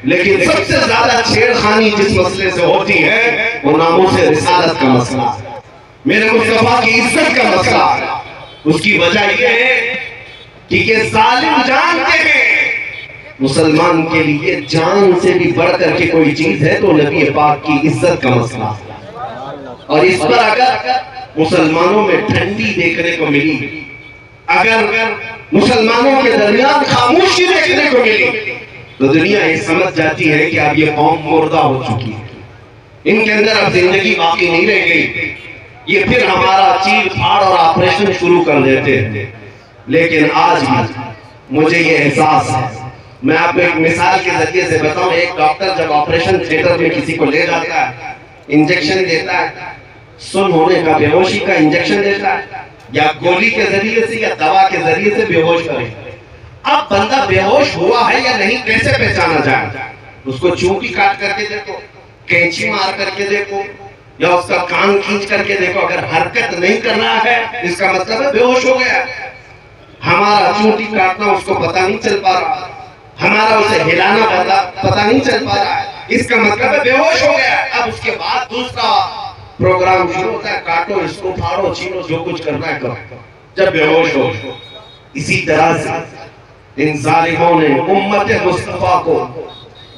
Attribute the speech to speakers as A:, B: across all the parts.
A: लेकिन सबसे ज्यादा छेड़खानी जिस मसले से होती है वो नामूस रिसालत का मसला है, मेरे मुस्तफा की इज्जत का मसला है। उसकी वजह यह है कि ये जालिम जानते हैं मुसलमान के लिए जान से भी बढ़कर के कोई चीज है तो नबी पाक की इज्जत का मसला है। और इस पर अगर मुसलमानों में ठंडी देखने को मिली, अगर मुसलमानों के दरमियान खामोशी देखने को मिली, तो दुनिया ये समझ जाती है कि अब ये कौम मुर्दा हो चुकी है, इनके अंदर अब जिंदगी बाकी नहीं रह गई, ये फिर हमारा चीर फाड़ और ऑपरेशन शुरू कर देते हैं। लेकिन आज भी मुझे ये एहसास है, मैं आपको एक मिसाल के जरिए से बताऊं। एक डॉक्टर जब ऑपरेशन थिएटर में किसी को ले जाता है, इंजेक्शन देता है, सुन होने का, बेहोशी का इंजेक्शन देता है, या गोली के जरिए से या दवा के जरिए से बेहोश करे। अब बंदा बेहोश हुआ है या नहीं कैसे पहचाना जाए? उसको चूंटी काट करके देखो, कैंची मार करके देखो, या उसका कान खींच करके देखो। अगर हरकत नहीं कर रहा है इसका मतलब है बेहोश हो गया। हमारा चूंटी काटना उसको पता नहीं चल पा रहा, हमारा उसे हिलाना पता नहीं चल पा रहा है, इसका मतलब है बेहोश हो गया। अब उसके बाद दूसरा प्रोग्राम शुरू होता है, काटो इसको, फाड़ो, छीनो, जो कुछ करना है करो, जब बेहोश हो। इसी तरह से इन जालिमों ने उम्मत मुस्तफा को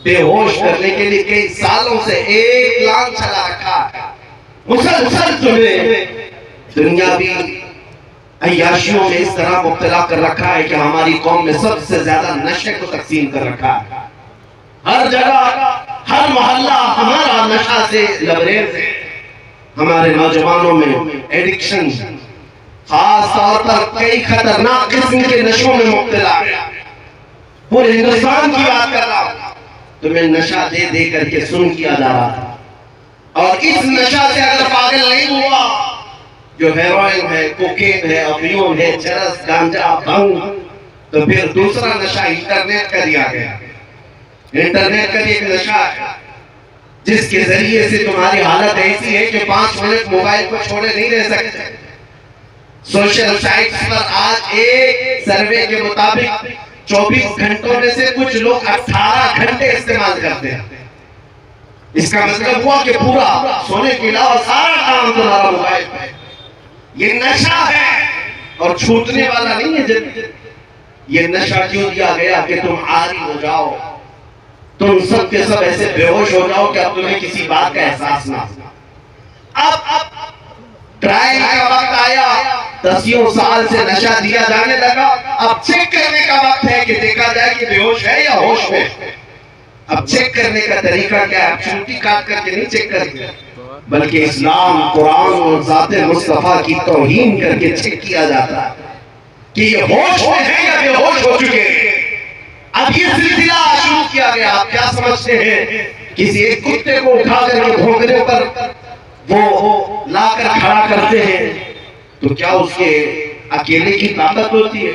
A: बेहोश करने के लिए कई सालों से एक लांग चला रखा है। मुसलसल तुम्हें दुनियावी अय्याशियों में इस तरह मुब्तला कर रखा है कि हमारी कौम में सबसे ज्यादा नशे को तकसीम कर रखा है। हर जगह, हर मोहल्ला हमारा नशा से लबरेज है। हमारे नौजवानों में एडिक्शन, खास तौर पर कई खतरनाक किस्म के नशों में मुब्तला है। पूरे हिंदुस्तान की बात कर रहा हूं, तुम्हें नशा दे दे करके सुन किया जा रहा था, और इस नशा से अगर पागल नहीं हुआ, जो हेरोइन है, कोकेन है, अफीम है, चरस, गांजा, भंग, तो फिर दूसरा नशा इंटरनेट का दिया गया। इंटरनेट का एक नशा है जिसके जरिए से तुम्हारी हालत ऐसी है कि 5 मिनट मोबाइल को छोड़े नहीं रह सकते। सोशल साइट्स पर आज एक सर्वे के मुताबिक 24 घंटों में से कुछ लोग 18 घंटे इस्तेमाल करते हैं। इसका मतलब हुआ कि पूरा सोने के अलावा सारा काम तुम्हारा मोबाइल पे। ये नशा है और छूटने वाला नहीं है। जब ये नशा क्यों दिया गया कि तुम आरी हो जाओ, तुम सब के सब ऐसे बेहोश हो जाओ कि अब तुम्हें किसी बात का एहसास ना हो। अब ट्रायल का वक्त आया, 10 साल से नशा दिया जाने लगा। अब चेक करने का वक्त है कि देखा जाए कि बेहोश है या होश में। अब चेक करने का तरीका क्या है? चूंटी काट करके नहीं चेक करेंगे, बल्कि इस्लाम, कुरान और ज़ाते मुस्तफा की तौहीन करके चेक किया जाता है कि ये होश में है या बेहोश हो चुके हैं। अब ये सिलसिला शुरू किया गया। आप क्या समझते हैं? किसी एक कुत्ते को उठा करके भोंकने पर वो लाकर खड़ा करते हैं तो क्या उसके अकेले की ताकत होती है?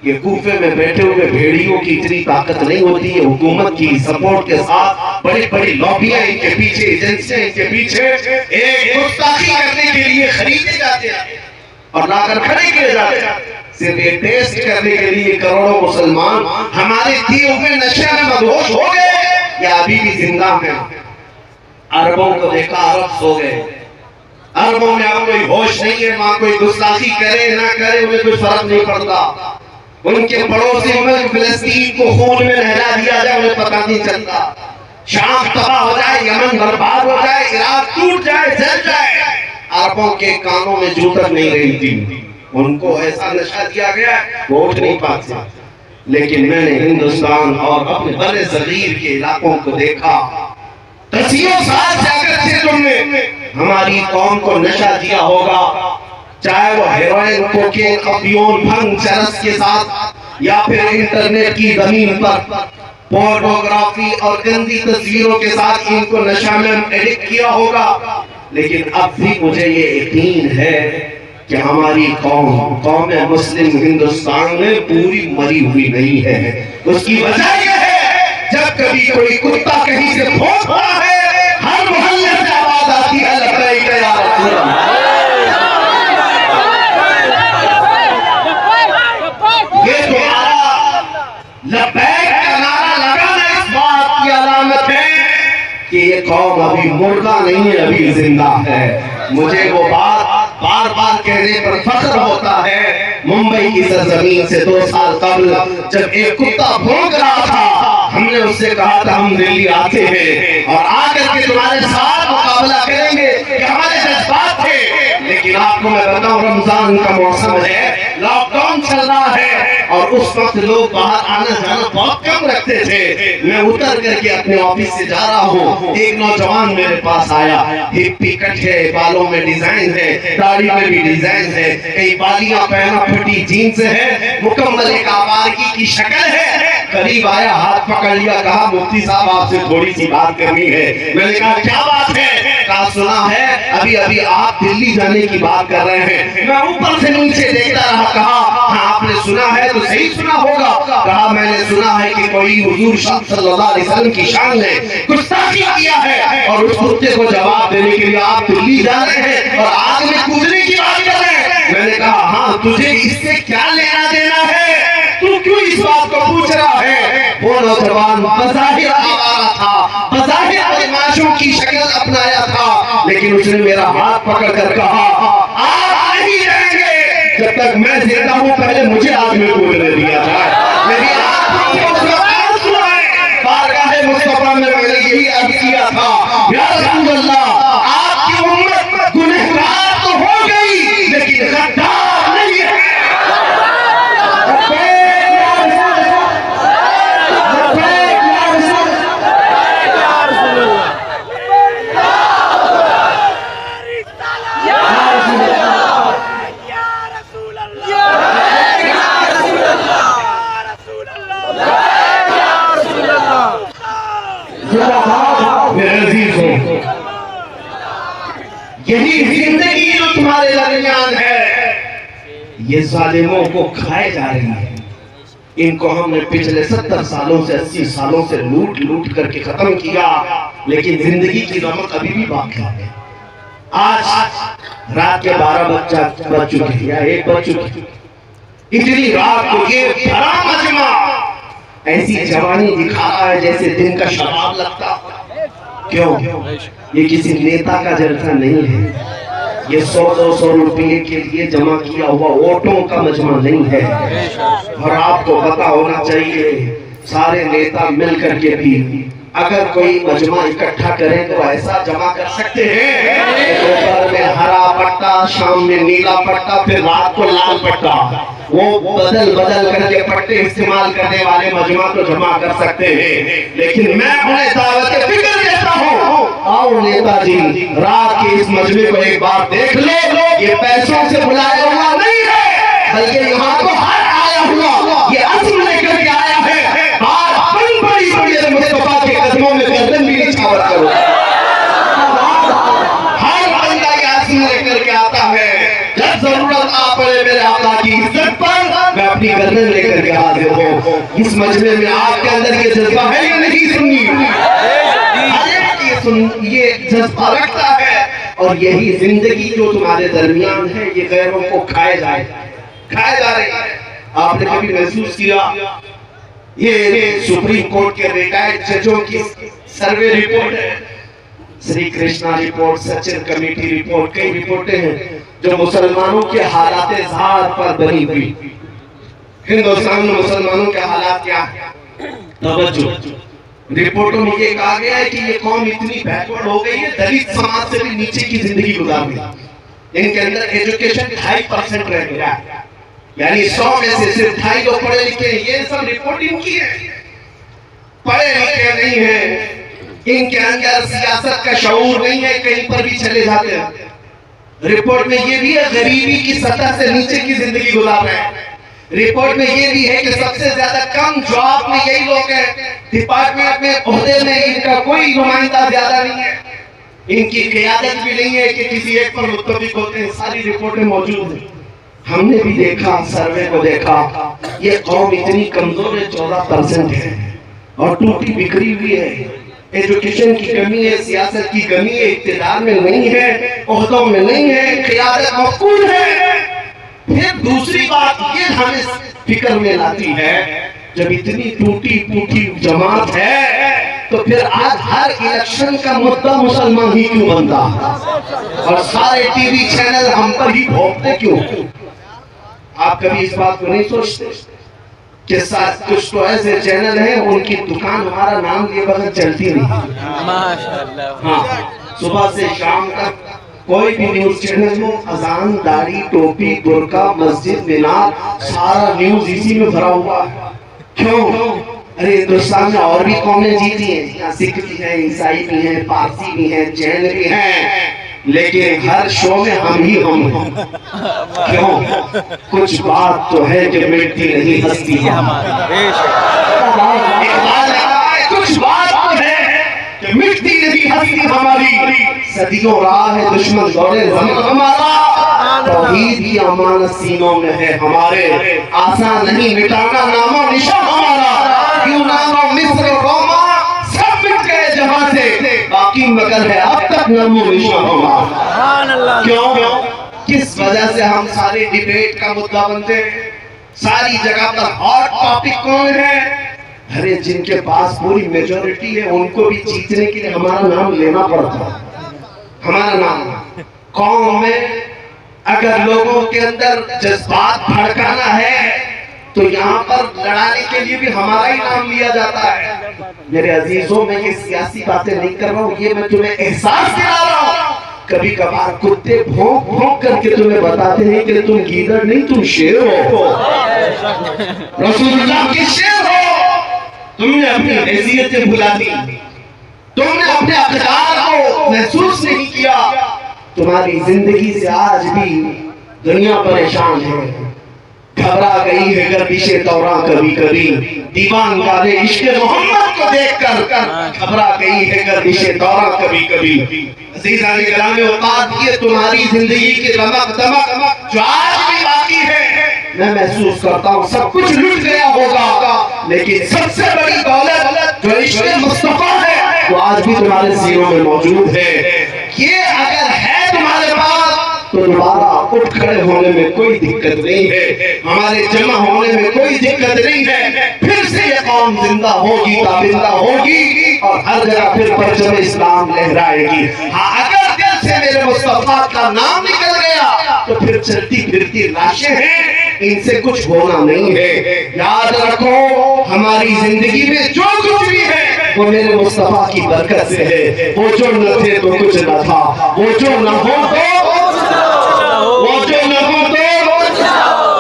A: ये कूफे में बैठे हुए भेड़ियों की इतनी ताकत नहीं होती है। हुकूमत की सपोर्ट के साथ बड़ी बड़ी लॉबियां इनके पीछे, एजेंसियां इनके पीछे एक गुस्ताखी करने के लिए खरीदे जाते हैं और लाकर खड़े किए जाते हैं, सिर्फ ये टेस्ट करने के लिए। करोड़ों मुसलमान हमारे दिए हुए नशे में मदहोश हो गए या अभी भी जिंदा हैं। अरबों को देखा, अरब सो गए। अरबों में अब कोई होश नहीं है। वहां कोई गुस्ताखी करे ना करे उन्हें कोई फर्क नहीं पड़ता। उनके पड़ोसी मुल्क फिलिस्तीन को खून में नहला दिया जाए उन्हें पता नहीं चलता। शाम तबाह हो जाए, यमन बर्बाद हो जाए, इराक टूट जाए, जल जाए, अरबों के कानों में जू तक नहीं रही थी। उनको ऐसा नशा दिया गया वो उठ नहीं पाते। लेकिन मैंने हिंदुस्तान और अपने बड़े ज़मीर के इलाकों को देखा। 10 साल से अगर से तुमने हमारी कौम को नशा दिया होगा, चाहे वो हेरोइन, कोकेन, अफीम, भंग, चरस के साथ, या फिर इंटरनेट की जमीन पर पोर्नोग्राफी और गंदी तस्वीरों के साथ इनको नशा में एडिक्ट किया होगा, लेकिन अब भी मुझे ये यकीन है कि हमारी कौम मुस्लिम हिंदुस्तान में पूरी मरी हुई नहीं है। उसकी वजह यह है जब कभी कोई कुत्ता कहीं से भौंकता है, हर मोहल्ले से आवाज आती है लब्बैक या रसूल अल्लाह। ये तुम्हारा लब्बैक का नारा लगाना इस बात की कि ये कौम अभी मुर्दा नहीं है, अभी जिंदा है। मुझे वो बात बार बार कहने पर फख्र होता है। मुंबई की सरजमीन से 2 साल कबल जब एक कुत्ता भौंक रहा था, हमने उससे कहा था हम दिल्ली आते हैं और आकर के तुम्हारे साथ मुकाबला करेंगे, कि हमारे जज्बात थे। लेकिन आपको मैं बताऊं, रमजान का मौसम है, लॉकडाउन चल रहा है और उस वक्त लोग बाहर आना जाना बहुत कम रखते थे। मैं उतर करके अपने ऑफिस से जा रहा हूँ, एक नौजवान मेरे पास आया, हिप्पी कट है, बालों में डिजाइन है, दाढ़ी में भी डिजाइन है, कई बालियां पहना, फटी जीन्स है, मुकम्मल एक आवारगी की शक्ल है। करीब आया, हाथ पकड़ लिया, कहा मुफ्ती साहब आपसे थोड़ी सी बात करनी है। मैंने कहा क्या बात है? कहा सुना है अभी अभी आप दिल्ली जाने की बात कर रहे हैं। मैं ऊपर से नीचे देखता रहा, कहा हाँ आपने सुना है तो सही सुना होगा। कहा मैंने सुना है कि कोई हुजूर सल्लल्लाहु अलैहि वसल्लम की शान ने गुस्ताखी किया है और उस कुत्ते को जवाब देने के लिए आप दिल्ली जा रहे हैं और आग में कूदने की बात कर रहे हैं। मैंने कहा हाँ, तुझे इससे क्या लेना देना है, तू क्यों इस बात को पूछ रहा है? वो नौजवान बज़ाहिर आवारा था, बज़ाहिर बदमाशों की शक्ल अपनाया था, लेकिन उसने मेरा हाथ पकड़ कर कहा आप नहीं जाएंगे जब तक मैं जिंदा हूं, पहले मुझे आग में कूदने दिया जाए। मेरी बारगाह मुस्तफा में मैंने यही अर्ज किया था, या रसूल अल्लाह आपकी उम्मत गुनहगार तो हो गई लेकिन गद्दार नहीं है। यही जिंदगी जो तुम्हारे दरमियान है, ये जालिमों को खाए जा रही है। इनको हमने पिछले 70 सालों से 80 सालों से लूट लूट करके खत्म किया, लेकिन जिंदगी की रमक अभी भी बाकी है। आज रात के 12 बज चुके हैं या 1 बज चुके, इतनी रात को ये भरा मजमा ऐसी जवानी दिखा रहा है जैसे दिन का शराब लगता। क्यों? ये किसी नेता का जलसा नहीं है, ये 100-200 रुपये के लिए जमा किया हुआ वोटों का मजमा नहीं है। और आपको पता होना चाहिए, सारे नेता मिल करके भी अगर कोई मजमा इकट्ठा करें तो ऐसा जमा कर सकते हैं, दोपहर में हरा पट्टा, शाम में नीला पट्टा, फिर रात को लाल पट्टा, वो बदल बदल करके पट्टे इस्तेमाल करने वाले मजमा तो जमा कर सकते हैं। लेकिन मैं उन्हें दावत फिक्र देता हूँ, आओ नेताजी रात के इस मजमे को एक बार देख लो। ये पैसों से बुलाया हुआ नहीं है, बल्कि यहाँ को हर आया हुआ ये अज़्म लेकर के आया है। बड़ी बड़ी मुस्तफा के कदमों में गर्दन भी निछावर करो। हर बंदा ये अज़्म लेकर के आता है, जब जरूरत आ पड़े मेरे आका की इज्जत पर, मैं अपनी गर्दन लेकर के हाजिर हूँ। इस मजमे में आपके अंदर ये जज्बा है या नहीं? सुनिए, ये जज्बा रखता है और यही जिंदगी जो तुम्हारे दरमियान है, ये गैरों को खाए जा रही है। आपने कभी महसूस किया, ये सुप्रीम कोर्ट के रिटायर्ड जजों की सर्वे रिपोर्ट है, Shri Krishna report, Sachin committee report, कई रिपोर्टें हैं जो मुसलमानों के हालात ज़ार पर बनी हुई। हिंदुस्तान में मुसलमानों के हालात क्या है? तवज्जो, रिपोर्टों में ये कहा गया है कि ये कौम इतनी बैकवर्ड हो गई है, दलित समाज से भी नीचे की जिंदगी गुजार रही। इनके अंदर एजुकेशन 2.5% रह गया, यानी 100 में से सिर्फ 2.5 लोग पढ़े लिखे। ये सब रिपोर्ट इनकी है, पढ़े लिखे नहीं है, इनके अंदर सियासत का शऊर नहीं है, कहीं पर भी चले जाते हैं। रिपोर्ट में ये भी है गरीबी की सतह से नीचे की जिंदगी गुजार रहे हैं। रिपोर्ट में ये भी है कि सबसे ज्यादा कम जॉब में यही लोग हैं, डिपार्टमेंट में ओहदे में इनका कोई नुमाइंदा ज्यादा नहीं है, इनकी क़यादत भी नहीं है कि किसी एक पर मुत्तफिक होते हैं। सारी रिपोर्टें मौजूद हैं, हमने भी देखा, सर्वे को देखा। ये कौम इतनी कमजोर है, 14% है और टूटी बिखरी हुई है। एजुकेशन की कमी है, सियासत की कमी है, इक़्तिदार में नहीं है, ओहदों में नहीं है, क़यादत मफ़क़ूद है। फिर दूसरी बात ये हमें फिक्र में लाती है, जब इतनी टूटी फूटी जमात है तो फिर आज हर इलेक्शन का मुद्दा मुसलमान ही क्यों बनता है और सारे टीवी चैनल हम पर ही भोंकते क्यों? आप कभी इस बात को नहीं सोचते कि कुछ तो ऐसे चैनल हैं उनकी दुकान हमारा नाम लिए बगैर चलती नहीं। माशाअल्लाह। हाँ, सुबह से शाम तक कोई भी न्यूज चैनल हो, अजान, दाढ़ी, टोपी, बुर्का, मस्जिद, मीनार, सारा न्यूज इसी में भरा हुआ है। क्यों? अरे हिंदुस्तान में और भी कौमें जीती हैं, यहाँ सिख भी हैं, ईसाई भी हैं, पारसी भी हैं, जैन भी हैं, लेकिन हर शो में हम ही हम हैं। क्यों? कुछ बात तो है जो मिटती नहीं हंसती हमारी। कुछ बात तो है कि मिटती नहीं हंसती हमारी। सदियों राह है दुश्मन दौड़े हमारा, तौहीद की अमानत सीनों में है हमारे। आसान नहीं मिटाना नामो निशान हमारा। यूनान, मिस्र, रोमा सब मिट गए जहां से, बाकी मगर है अब तक नामो निशान हमारा। क्यों? किस वजह से हम सारे डिबेट का मुद्दा बनते हैं? सारी जगह पर हॉट टॉपिक कौन है? अरे जिनके पास पूरी मेजोरिटी है उनको भी जीतने के लिए हमारा नाम लेना पड़ता है। हमारा नाम कौम में अगर लोगों के अंदर जज्बात भड़काना है तो यहाँ पर लड़ाने के लिए भी हमारा ही नाम लिया जाता है। मेरे अजीजों, में ये सियासी बातें नहीं कर रहा हूँ, ये मैं तुम्हें एहसास दिला रहा हूँ। कभी कभार कुत्ते भौंक भौंक करके तुम्हें बताते हैं कि तुम गीदड़ नहीं, तुम शेर हो, रसूलुल्लाह के शेर हो। तुमने अपनी हैसियतें भुला दी, तुमने अपने अक़दार को महसूस नहीं किया। तुम्हारी जिंदगी से आज भी दुनिया परेशान है, घबरा गई है गर्दिशे तौरा कभी कभी। दीवान गाने इश्क़ मोहम्मद को देखकर घबरा गई है गर्दिशे तौरा कभी कभी। अज़ीज़ान गिरामी औकात, ये तुम्हारी जिंदगी की रमक दमक जो आज भी बाकी है, मैं महसूस करता हूँ सब कुछ लुट गया होगा, लेकिन सबसे बड़ी दौलत जो इश्क़ मुस्तफ़ा है वो आज भी तुम्हारे सीनों में मौजूद है। ये अगर है तुम्हारे पास तो दोबारा उठ खड़े होने में कोई दिक्कत नहीं है, हमारे जमा होने में कोई दिक्कत नहीं है। फिर से ये कौम जिंदा होगी, ताबिंदा होगी और हर जगह फिर परचम इस्लाम लहराएगी। हाँ, अगर दिल से मेरे मुस्तफा का नाम निकल गया तो फिर चलती फिरती लाशें हैं, इनसे कुछ होना नहीं है। याद रखो, हमारी जिंदगी में जो कुछ भी है वो मेरे मुस्तफा की बरकत से है। वो जो न थे तो कुछ न था, वो जो न हो तो वो जो न हो तो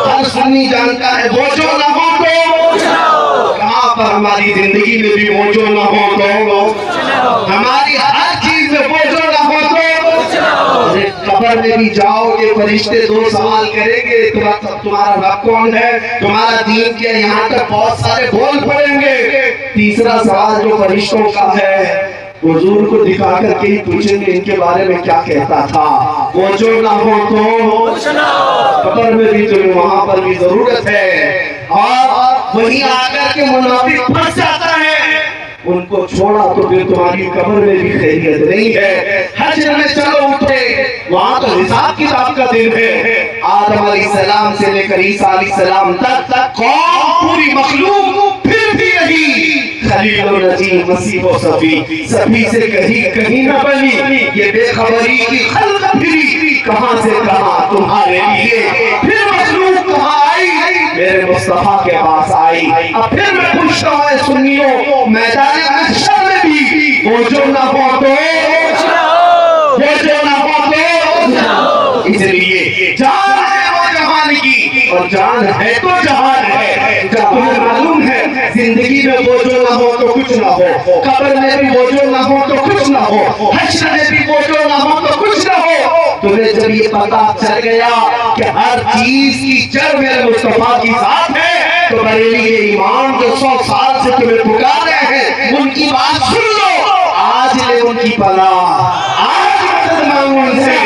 A: हर सुन्नी जानता है, वो जो न हो तो कहाँ पर हमारी जिंदगी में भी वो जो न हो तो हमारी हर चीज में वो जो न हो तो कब्र में भी जाओगे, फरिश्ते दो सवाल करेंगे, तुम्हारा रब कौन है, तुम्हारा दीन क्या। यहाँ तक बहुत सारे बोल पड़ेंगे। तीसरा सवाल जो फरिश्तों का है, हुजूर को दिखा करके ही पूछेंगे इनके बारे में क्या कहता था। वो जो ना हो तो कब्र में भी तुम्हें वहां पर भी जरूरत है। और वहीं आकर के मुनाफिक फंस जाता है, उनको छोड़ा तो फिर तुम्हारी कब्र में भी खैरियत नहीं है। हश्र में चलो उठे, वहां तो हिसाब किताब का दिन है। आदम अलैहिस्सलाम से लेकर ईसा अलैहिस्सलाम तक कौम पूरी मखलूक फिर भी रही। खलील नजीम मसीह व सभी से कहीं न बनी। ये बेखबरी की खल्क फिरी, कहां से कहां तुम्हारे लिए फिर मखलूक कहां आई, मेरे मुस्तफा के पास आई। अब फिर मैं पूछता हूं सुन्नियों, मैदान महशर में भी वो जो ना हो तो वो जो ना हो तो, इसलिए जान है वो जहान की और जान है तो जहान है। जब तुम्हें मालूम है जिंदगी में वो जो ना हो तो कुछ ना हो, कब्र में भी वो जो ना हो तो कुछ ना हो, हश्र में भी वो जो ना हो तो कुछ ना हो। तुम्हें जब ये पता चल गया कि हर चीज की जड़ मेरे मुस्तफा की जात है, तो बरेली के ईमान जो 100 साल से तुम्हें पुकार रहे हैं उनकी बात सुन लो। आज ले उनकी पनाह, आज मदद मांगो उनसे,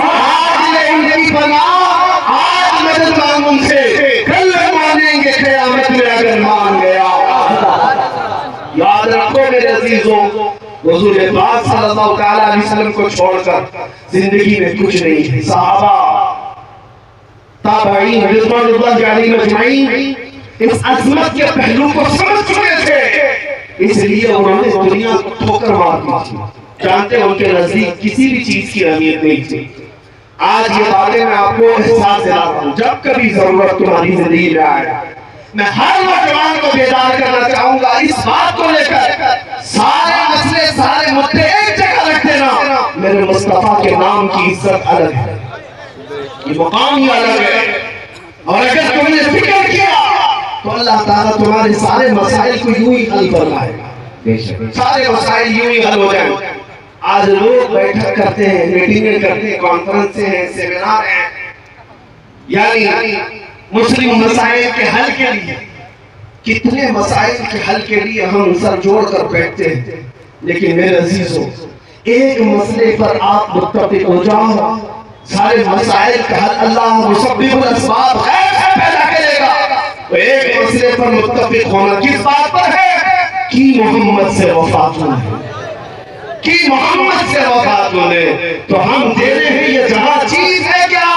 A: आज ले उनकी पनाह, आज मदद मांगो उनसे। कल मानेंगे क़यामत में अगर मान गया। याद रखो मेरे अजीजों, हुजूर पाक सल्लल्लाहु अलैहि वसल्लम को छोड़कर जिंदगी में कुछ नहीं है। सहाबा, ताबईन रिज़वानुल्लाह अलैहिम अजमईन इस अज़मत के पहलू को समझ चुके थे। इसलिए उन्होंने दुनिया को ठोकर मार दी थी। जानते हैं उनके नजदीक किसी भी चीज की अहमियत नहीं थी। आज ये बातें मैं आपको एहसास दिलाता हूँ। जब कभी जरूरत तुम्हारी जिंदगी में आए, मैं हर नौजवान को बेदार करना चाहूंगा इस बात को लेकर, सारे मसले सारे मुद्दे एक जगह रख देना। मेरे मुस्तफा के नाम की इज्जत अलग है, ये मुकाम ही अलग है। और अगर तुमने फिक्र किया तो अल्लाह ताला तुम्हारे सारे मसाइल को यूं ही हल फरमाएगा। सारे मसाइल यूं ही हल हो जाएंगे। आज लोग बैठक करते हैं, मीटिंगें करते हैं, कॉन्फ्रेंस हैं, सेमिनार हैं, यानी मुस्लिम मसाइल के हल के लिए। कितने मसाइल के हल के लिए हम सर जोड़ कर बैठते हैं, लेकिन मेरे अजीजों एक मसले पर आप मुत्तफिक हो जाओ, सारे मसाइल का हल अल्लाह मुसब्बिबुल असबाब पैदा करेगा। तो एक मसले पर मुत्तफिक होना किस बात पर है कि मोहम्मद से वफात होना, कि मोहम्मद से वफात होने। तो हम दे रहे हैं ये जहां चीज है क्या,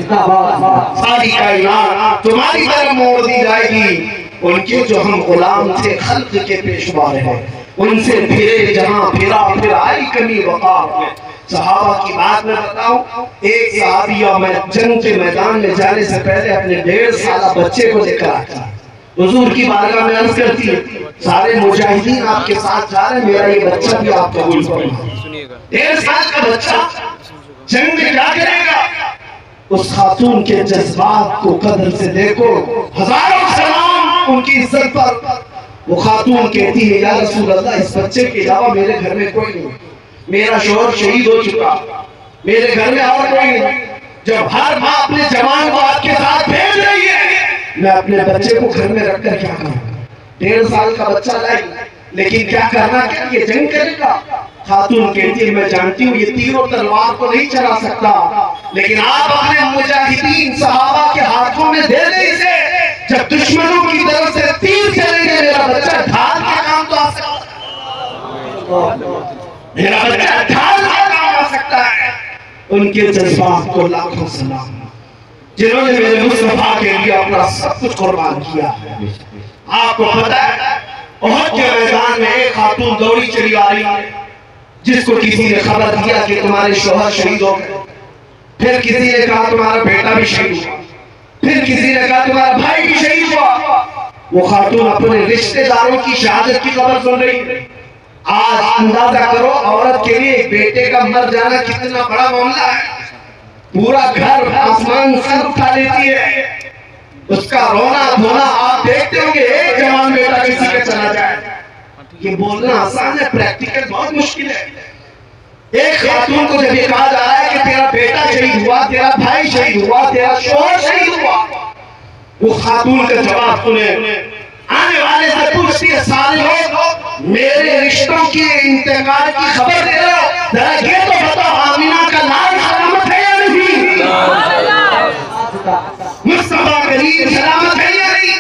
A: सारी कायनात तुम्हारी तरफ मोड़ दी जाएगी। उनके जो हम गुलाम थे खल्क के पेशवा रहे, उनसे फिरे जहां फिरा फिर आई कमी वक़ार में। सहाबा की बात में बताऊं, एक सहाबिया मैं जंग के मैदान में जाने से पहले अपने 1.5 साल बच्चे को लेकर आता, हुजूर की बारगाह में अर्ज करती है, सारे मुजाहिदीन आपके साथ जा रहे हैं, मेरा ये बच्चा भी आप कबूल फरमाइए। 1.5 साल का बच्चा जंग में क्या करेगा? उस खातून के जज्बात को कदर से देखो, हजारों सलाम उनकी इज्जत पर। वो खातून कहती है, या रसूल अल्लाह, इस बच्चे के अलावा मेरे घर में कोई नहीं, मेरा शौहर शहीद हो चुका, मेरे घर में और कोई नहीं। जब हर माँ अपने जवान को आपके साथ भेज रही है, मैं अपने बच्चे को घर में रखकर क्या करूंगा? 1.5 साल का बच्चा लाई, लेकिन क्या करना, क्या ये जंग करेगा? खातून कहती है, मैं जानती हूँ ये तीरों तलवार को नहीं चला सकता, लेकिन आप अपने मुजाहिदीन सहाबा के हाथों में दे दें इसे, जब दुश्मनों की तरफ से तीर चलेंगे मेरा बच्चा ढाल के काम तो आ सकता है, मेरा बच्चा ढाल के काम आ सकता है। उनके जज्बात को लाखों सलाम, जिन्होंने मेरे मुस्तफा के लिए अपना सब कुछ कुर्बान किया है। आपको पता है उहद के मैदान में एक खातून दौड़ी चली आ रही है, जिसको किसी ने खबर दिया कि तुम्हारे शौहर शहीद हो गए, फिर किसी ने कहा तुम्हारा बेटा भी शहीद हुआ, फिर किसी ने कहा तुम्हारा भाई भी शहीद हुआ। वो खातून अपने रिश्तेदारों की शहादत की खबर सुन रही है। आज अंदाजा करो औरत के लिए एक बेटे का मर जाना कितना बड़ा मामला है। पूरा घर आसमान सर उठा लेती है, उसका रोना धोना आप देखते होंगे। एक जवान बेटा किसी का चला जाए, ये बोलना आसान है, प्रैक्टिकल बहुत मुश्किल है। एक खातून को जब ये कहा जा रहा है कि तेरा बेटा शहीद हुआ, तेरा भाई शहीद हुआ, तेरा शौहर शहीद हुआ, वो खातून का जवाब सुने, आने वाले से पूछती है, सारे लोग मेरे रिश्तों के इंतकाल की खबर दे रहे हो, जरा ये तो बताओ आमिना का लाल सलामत है या नहीं, मुस्तफा करीम सलामत है या नहीं?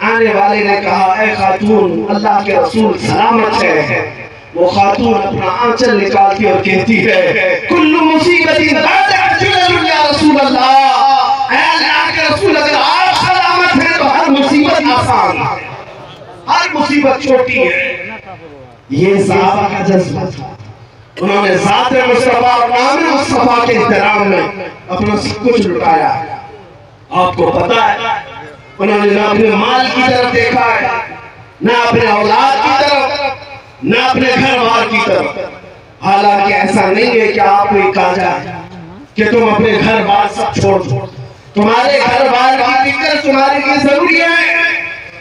A: आने वाले ने कहा, ऐ खातून अल्लाह के रसूल सलामत है। वो खातून अपना आंचल निकालती और कहती है, कुल्लु मुसीबतिन बादअ या रसूल अल्लाह, ऐ अल्लाह के रसूल अगर आप सलामत हैं तो हर मुसीबत आसान है, हर मुसीबत छोटी है। ये सहाबा का जज्बा था, उन्होंने ज़ात मुस्तफा और नाम मुस्तफा के एहतराम में अपना सब कुछ लुटाया। आपको पता है उन्होंने न अपने माल की तरफ देखा है, न अपने औलाद की तरफ, न अपने घर बार की तरफ। हालांकि ऐसा नहीं है कि आपको ये कहा जाए कि तुम अपने घर बार सब छोड़ दो, तुम्हारे घर बार की फिक्र तुम्हारे लिए जरूरी है,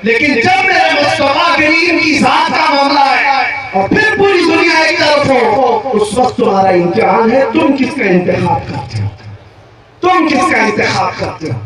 A: लेकिन जब मेरे मुस्तफा करीम की जात का मामला है और फिर पूरी दुनिया एक तरफ हो, उस वक्त तुम्हारा इम्तिहान है, तुम किसका इंतखाब करते हो, तुम किसका इंतखाब करते हो।